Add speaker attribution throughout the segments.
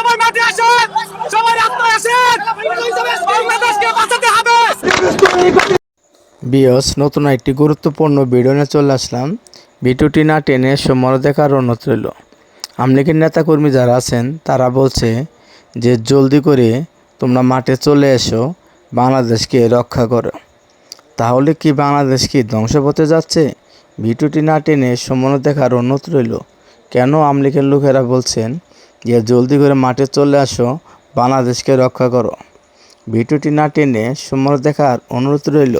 Speaker 1: সবাই মাঠে আসেন, সবাই রাস্তায় আসেন, বাংলাদেশকে বাঁচাতে হবে।
Speaker 2: বিয়স নতুন একটি গুরুত্বপূর্ণ ভিডিও নিয়ে চলে আসলাম। ভিডিওটি না টেনে সম্পূর্ণ দেখার অনুরোধ রইল। আওয়ামী লীগের নেতাকর্মী যারা আছেন তারা বলছে যে জলদি করে তোমরা মাঠে চলে এসো, বাংলাদেশকে রক্ষা করো। তাহলে কি বাংলাদেশ কি ধ্বংস হতে যাচ্ছে? ভিডিওটি না টেনে সম্পূর্ণ দেখার অনুরোধ রইল। কেন আওয়ামী লীগের লোকেরা বলছেন যে জলদি করে মাঠে চলে আসো, বাংলাদেশকে রক্ষা করো? ভিডিওটি না টেনে সম্পূর্ণ দেখার অনুরোধ রইল।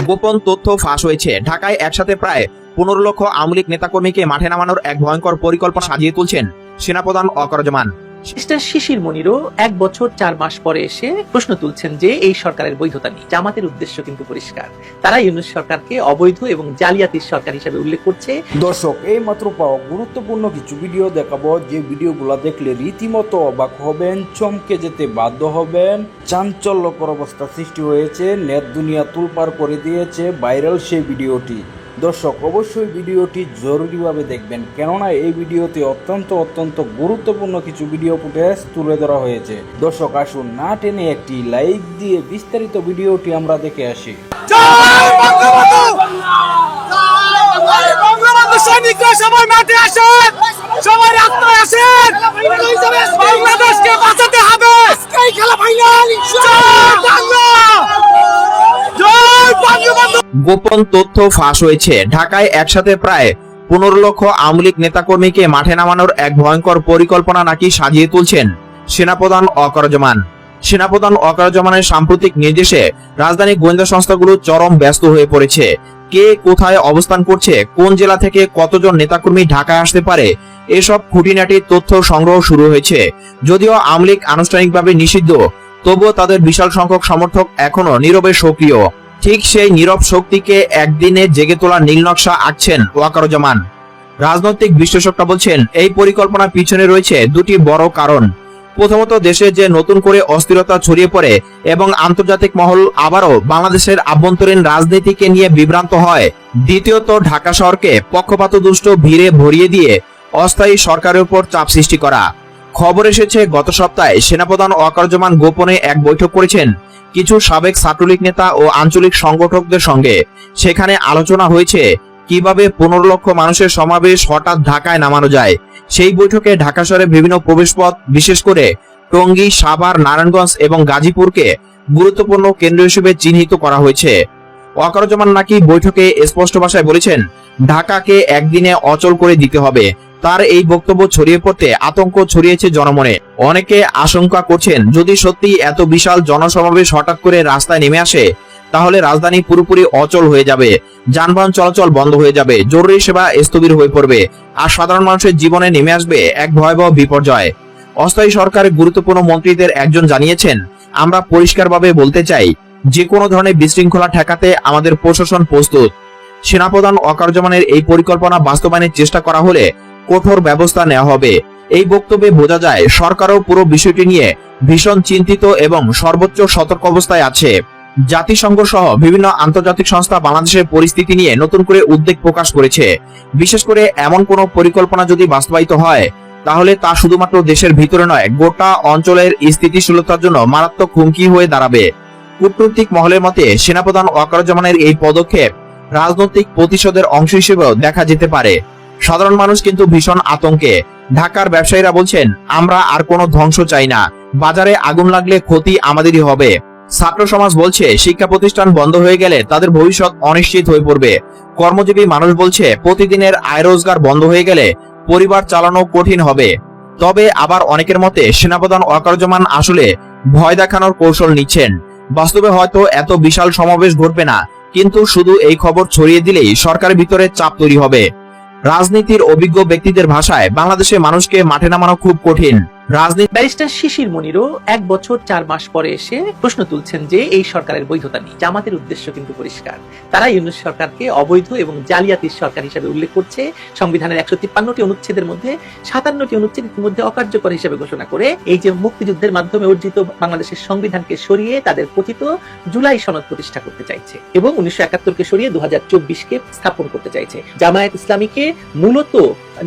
Speaker 3: গোপন তথ্য ফাঁস হয়েছে। ঢাকায় একসাথে প্রায় 15 লক্ষ আওয়ামী লীগ নেতাকর্মীকে মাঠে নামানোর এক ভয়ঙ্কর পরিকল্পনা সাজিয়ে তুলছেন সেনাপ্রধান ওয়াকারুজ্জামান।
Speaker 4: মিস্টার শিশির মনিরও 1 বছর 4 মাস পরে এসে প্রশ্ন তুলছেন যে এই সরকারের বৈধতা নেই। জামাতের উদ্দেশ্য কিন্তু পরিষ্কার, তারা ইউনূস সরকারকে অবৈধ এবং জালিয়াতির সরকার হিসেবে উল্লেখ করছে।
Speaker 5: দর্শক, এই মাত্র পাওয়া গুরুত্বপূর্ণ কিছু ভিডিও দেখাবো, যে ভিডিওগুলো দেখলে রীতিমতো অবাক হবেন, চমকে যেতে বাধ্য হবেন। চাঞ্চল্যকর অবস্থা সৃষ্টি হয়েছে, নেট দুনিয়া তুলপার করে দিয়েছে ভাইরাল সেই ভিডিওটি। দর্শক, অবশ্যই ভিডিওটি জরুরিভাবে দেখবেন, কেননা এই ভিডিওতে অত্যন্ত গুরুত্বপূর্ণ কিছু ভিডিও ফুটেজ তুলে ধরা হয়েছে। দর্শক, আসুন না টেনে একটি লাইক দিয়ে বিস্তারিত ভিডিওটি আমরা দেখে আসি।
Speaker 1: জয় বঙ্গবন্ধু, জয় বঙ্গবন্ধু। সৈনিকরা সবাই মাঠে আসেন, সবাই রাস্তায় আসেন, বাংলাদেশকে বাঁচাতে হবে। এই খেলা ফাইনাল, জয় বাংলা, জয় বঙ্গবন্ধু।
Speaker 3: গোপন তথ্য ফাঁস হয়েছে। ঢাকায় একসাথে প্রায় 15 লক্ষ আওয়ামী লীগ নেতাকর্মীকে মাঠে নামানোর এক ভয়ঙ্কর পরিকল্পনা নাকি সাজিয়ে তুলছেন সেনাপ্রধান ওয়াকারুজ্জামান। সেনাপ্রধান ওয়াকারুজ্জামানের সাম্প্রতিক নির্দেশে রাজধানী গোয়েন্দা সংস্থাগুলো চরম ব্যস্ত হয়ে পড়েছে। কে কোথায় অবস্থান করছে, কোন জেলা থেকে কতজন নেতাকর্মী ঢাকায় আসতে পারে, এসব খুঁটিনাটি তথ্য সংগ্রহ শুরু হয়েছে। যদিও আওয়ামী লীগ আনুষ্ঠানিকভাবে নিষিদ্ধ, তবুও তাদের বিশাল সংখ্যক সমর্থক এখনো নীরবে সক্রিয়। ঠিক সেই নীরব শক্তিকে একদিনে জেগে তোলার নীলনকশা আঁকছেন ওয়াকারুজ্জামান। রাজনৈতিক বিশ্লেষকরা বলছেন এই পরিকল্পনার পিছনে রয়েছে দুটি বড় কারণ। প্রথমত, দেশে যে নতুন করে অস্থিরতা ছড়িয়ে পড়ে এবং আন্তর্জাতিক মহল আবারও বাংলাদেশের আভ্যন্তরীণ রাজনীতিকে নিয়ে বিভ্রান্ত হয়। দ্বিতীয়ত, ঢাকা শহরকে পক্ষপাতদুষ্ট ভিড়ে ভরিয়ে দিয়ে অস্থায়ী সরকারের উপর চাপ সৃষ্টি করা। খবর এসেছে গত সপ্তাহে সেনাপ্রধান ওয়াকারুজ্জামান গোপনে এক বৈঠক করেছেন কিছু সাবেক ছাত্রলীগ নেতা ও আঞ্চলিক সংগঠকদের সঙ্গে। সেখানে আলোচনা হয়েছে কিভাবে 15 লক্ষ মানুষের সমাবেশ হঠাৎ ঢাকায় নামানো যায়। সেই বৈঠকে ঢাকা শহরের বিভিন্ন প্রবেশপথ, বিশেষ করে টঙ্গী, সাভার, নারায়ণগঞ্জ এবং গাজীপুরকে গুরুত্বপূর্ণ কেন্দ্র হিসেবে চিহ্নিত করা হয়েছে। ওয়াকারুজ্জামান নাকি বৈঠকে স্পষ্ট ভাষায় বলেছেন ঢাকাকে একদিনে অচল করে দিতে হবে। তার এই বক্তব্য ছড়িয়ে পড়তে আতঙ্ক ছড়িয়েছে জনমনে। অনেকে আশঙ্কা করছেন যদি সত্যি এত বিশাল জনসমাবেশ হঠাৎ করে রাস্তায় নেমে আসে, তাহলে রাজধানী পুরোপুরি অচল হয়ে যাবে, যানবাহন চলাচল বন্ধ হয়ে যাবে, জরুরি সেবা স্থবির হয়ে পড়বে, আর সাধারণ মানুষের জীবনে নেমে আসবে এক ভয়াবহ বিপর্যয়। অস্থায়ী সরকারের গুরুত্বপূর্ণ মন্ত্রীদের একজন জানিয়েছেন, আমরা পরিষ্কারভাবে বলতে চাই, যে কোনো ধরনের বিশৃঙ্খলা ঠেকাতে আমাদের প্রশাসন প্রস্তুত। সেনাপ্রধান ওয়াকারুজ্জামানের এই পরিকল্পনা বাস্তবায়নের চেষ্টা করা হলে কঠোর ব্যবস্থা নেওয়া হবে। এই বক্তব্যে বোঝা যায় সরকারও পুরো বিষয়টি নিয়ে ভীষণ চিন্তিত এবং সর্বোচ্চ সতর্ক অবস্থায় আছে। জাতিসংঘ সহ বিভিন্ন আন্তর্জাতিক সংস্থা বাংলাদেশের পরিস্থিতি নিয়ে নতুন করে উদ্বেগ প্রকাশ করেছে। বিশেষ করে এমন কোনো পরিকল্পনা যদি বাস্তবায়িত হয়, তাহলে তা শুধুমাত্র দেশের ভিতরে নয়, গোটা অঞ্চলের স্থিতিশীলতার জন্য মারাত্মক হুমকি হয়ে দাঁড়াবে। কূটনৈতিক মহলের মতে সেনাপ্রধান ওয়াকারুজ্জামানের এই পদক্ষেপ রাজনৈতিক প্রতিশোধের অংশ হিসেবেও দেখা যেতে পারে। সাধারণ মানুষ কিন্তু ভীষণ আতঙ্কে। ঢাকার ব্যবসায়ীরা বলছেন, আমরা আর কোনো ধ্বংস চাই না, বাজারে আগুন লাগলে ক্ষতি আমাদেরই হবে। ছাত্র সমাজ বলছে শিক্ষা প্রতিষ্ঠান বন্ধ হয়ে গেলে তাদের ভবিষ্যৎ অনিশ্চিত হয়ে পড়বে। কর্মজীবী মানুষ বলছে প্রতিদিনের আয় রোজগার বন্ধ হয়ে গেলে পরিবার চালানো কঠিন হবে। তবে আবার অনেকের মতে সেনাপ্রধান ওয়াকারুজ্জামান আসলে ভয় দেখানোর কৌশল নিচ্ছেন। বাস্তবে হয়তো এত বিশাল সমাবেশ ঘটবে না, কিন্তু শুধু এই খবর ছড়িয়ে দিলেই সরকারের ভিতরে চাপ তৈরি হবে। রাজনীতির অভিজ্ঞ ব্যক্তিদের ভাষায় বাংলাদেশের মানুষকে মাঠে নামানো খুব কঠিন। রাজনীতি
Speaker 4: ব্যারিস্টার শিশির মনিরও 1 বছর 4 মাস পরে এসে প্রশ্ন তুলছেন যে এই সরকারের বৈধতা নেই। জামাতের উদ্দেশ্য কিন্তু পরিষ্কার। তারা ইউনূস সরকারকে অবৈধ এবং জালিয়াতির সরকার হিসেবে উল্লেখ করছে। সংবিধানের 153টি অনুচ্ছেদের মধ্যে 57টি অনুচ্ছেদ ইতিমধ্যে অকার্যকর হিসেবে ঘোষণা করে এই যে মুক্তিযুদ্ধের মাধ্যমে অর্জিত বাংলাদেশের সংবিধানকে সরিয়ে তাদের কথিত জুলাই সনদ প্রতিষ্ঠা করতে চাইছে এবং 1971কে সরিয়ে 2024কে স্থাপন করতে চাইছে। জামায়াত ইসলামীকে মূলত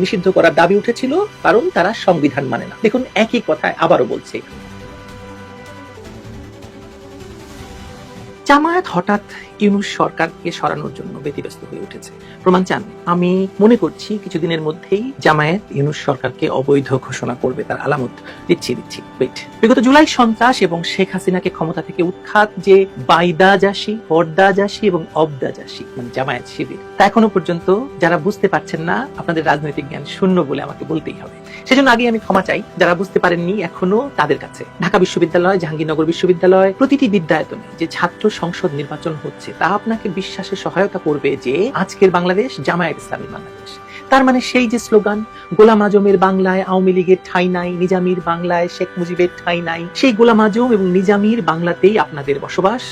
Speaker 4: নিষিদ্ধ করার দাবি উঠেছিল কারণ তারা সংবিধান মানে না। দেখুন একই কথায় আবারও বলছে। জামায়াত হঠাৎ ইউনূস সরকারকে সরানোর জন্য ব্যতিব্যস্ত হয়ে উঠেছে। প্রমাণ চান? আমি মনে করছি কিছুদিনের মধ্যেই জামায়াত ইউনূস সরকারকে অবৈধ ঘোষণা করবে, তার আলামত দিচ্ছি। ওয়েট। বিগত জুলাই সন্ত্রাস এবং শেখ হাসিনাকে ক্ষমতা থেকে উৎখাত যে বাইদাজাসী, পর্দাজাসী এবং অবদাজাসী মানে জামায়াত শিবির, তা এখনো পর্যন্ত যারা বুঝতে পারছেন না, আপনাদের রাজনৈতিক জ্ঞান শূন্য বলে আমাকে বলতেই হবে। সেজন্য আগে আমি ক্ষমা চাই যারা বুঝতে পারেননি এখনো তাদের কাছে। ঢাকা বিশ্ববিদ্যালয়, জাহাঙ্গীরনগর বিশ্ববিদ্যালয়, প্রতিটি বিদ্যায়তনে যে ছাত্র সংসদ নির্বাচন হচ্ছে তা আপনাকে বিশ্বাসে সহায়তা করবে যে আজকের বাংলাদেশ জামায়াত ইসলামীর বাংলাদেশ। তার মানে সেই যে স্লোগান, গোলাম আজমের বাংলায় আওয়ামী লীগের ঠাঁই নাই, নিজামীর বাংলায় শেখ মুজিবের ঠাঁই নাই, সেই গোলাম আজম এবং নিজামীর বাংলাতেই আপনাদের বসবাস,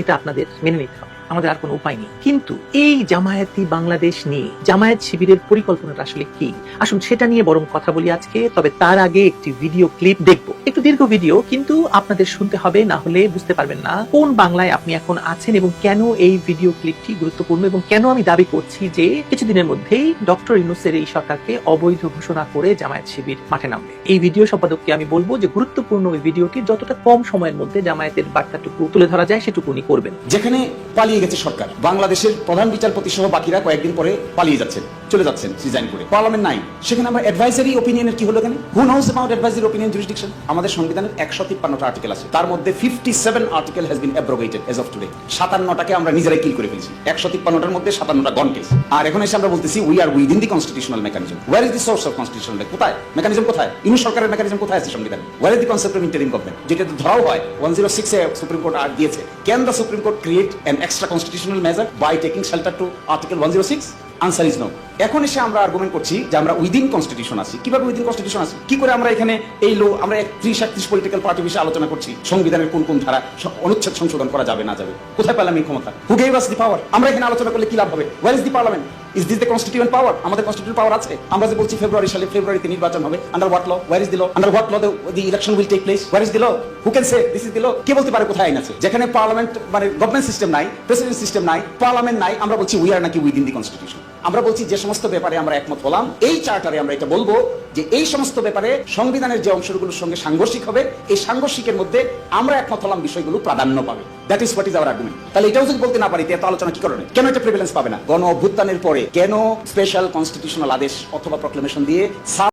Speaker 4: এটা আপনাদের মেনে নিতে হবে। আমাদের আর কোনো উপায় নেই। কিন্তু এই জামায়াতি বাংলাদেশ নিয়ে জামায়াত শিবিরের পরিকল্পনাটা আসলে কি, আসুন সেটা নিয়ে বরং কথা বলি আজকে। তবে তার আগে একটি ভিডিও ক্লিপ দেখবো, একটু দীর্ঘ ভিডিও, কিন্তু আপনাদের শুনতে হবে, না হলে বুঝতে পারবেন না কোন বাংলায় আপনি এখন আছেন এবং কেন এই ভিডিও ক্লিপটি গুরুত্বপূর্ণ এবং কেন আমি দাবি করছি যে কিছুদিনের মধ্যেই ডক্টর ইউনূসের এই সরকারকে অবৈধ ঘোষণা করে জামায়াত শিবির মাঠে নামবে। এই ভিডিও সম্পাদককে আমি বলবো যে গুরুত্বপূর্ণ এই ভিডিওটি যতটা কম সময়ের মধ্যে জামায়াতের বার্তাটুকু তুলে ধরা যায় সেটুকু উনি করবেন।
Speaker 6: যেখানে পালিয়ে গেছে সরকার, বাংলাদেশের প্রধান বিচারপতি সহ বাকিরা কয়েকদিন পরে পালিয়ে যাচ্ছেন, চলে যাচ্ছেন রিজাইন করে, পার্লামেন্ট নাই, সেখানে আমরা অ্যাডভাইজারি অপিনিয়নের কি হলো? এখানে who knows about advisory opinion jurisdiction? আমাদের সংবিধানের 153টা আর্টিকেল আছে, তার মধ্যে 57 article has been abrogated as of today. 57টাকে আমরা নিজেরাই কিল করে ফেলছি। 153টার মধ্যে 57টা গন কেস। আর এখন এসে আমরা বলতেছি we are within the constitutional mechanism. Where is the source of constitutional? কোথায় মেকানিজম? কোথায় ইউনূস সরকারের মেকানিজম? কোথায় আছে সংবিধানে? Where is the concept of interim government? যেটা ধরাও হয় 106 এ সুপ্রিম কোর্ট আর দিয়েছে। Can the supreme court create an extra constitutional measure by taking shelter to article 106? Answer is no. এখন এসে আমরা আর্গুমেন্ট করছি যে আমরা উইদিন কনস্টিটিউশন আছি। কিভাবে উইদিন কনস্টিটিউশন আছি? কি করে আমরা এখানে এই লো আমরা 30-31 পলিটিক্যাল পার্টি বিষয়ে আলোচনা করছি সংবিধানের কোন কোন ধারা অনুচ্ছেদ সংশোধন করা যাবে না যাবে? কোথায় পেলাম এই ক্ষমতা? হু গেভ আস দি পাওয়ার? আমরা এখানে আলোচনা করলে কি লাভ হবে? Wire is the parliament? Is this the constituent পাওয়ার? আমাদের কনস্টিটিউয়েন্ট পাওয়ার আছে? আমরা যে বলছি ফেব্রুয়ারিতে নির্বাচন হবে, under what law? Where is the law? Under what law the election will take place? Where is the law? Who can say this is the law? কে বলতে পারে কোথায় আইন আছে? যেখানে পার্লামেন্ট মানে গভর্নমেন্ট সিস্টেম নাই, প্রেসিডেন্ট সিস্টেম নাই, পার্লামেন্ট নাই, আমরা বলছি উই আর নাকি উইদিন দি কনস্টিটিউশন। আমরা বলছি যে সমস্ত ব্যাপারে আমরা একমত হলাম, এই চার্টারে আমরা এটা বলবো যে এই সমস্ত ব্যাপারে সংবিধানের যে অংশগুলোর সঙ্গে সাংঘর্ষিক হবে, এই সাংঘর্ষিকের মধ্যে আমরা একমত হলাম বিষয়গুলো প্রাধান্য পাবে। That is what is our argument. তাহলে এটাও যদি বলতে না পারি এত আলোচনা কি কারণে? কেন এটা প্রিভিলেন্স পাবে না? গণ অভ্যুত্থানের পরে কেন স্পেশাল কনস্টিটিউশনাল আদেশ অথবা প্রক্লেমেশন দিয়ে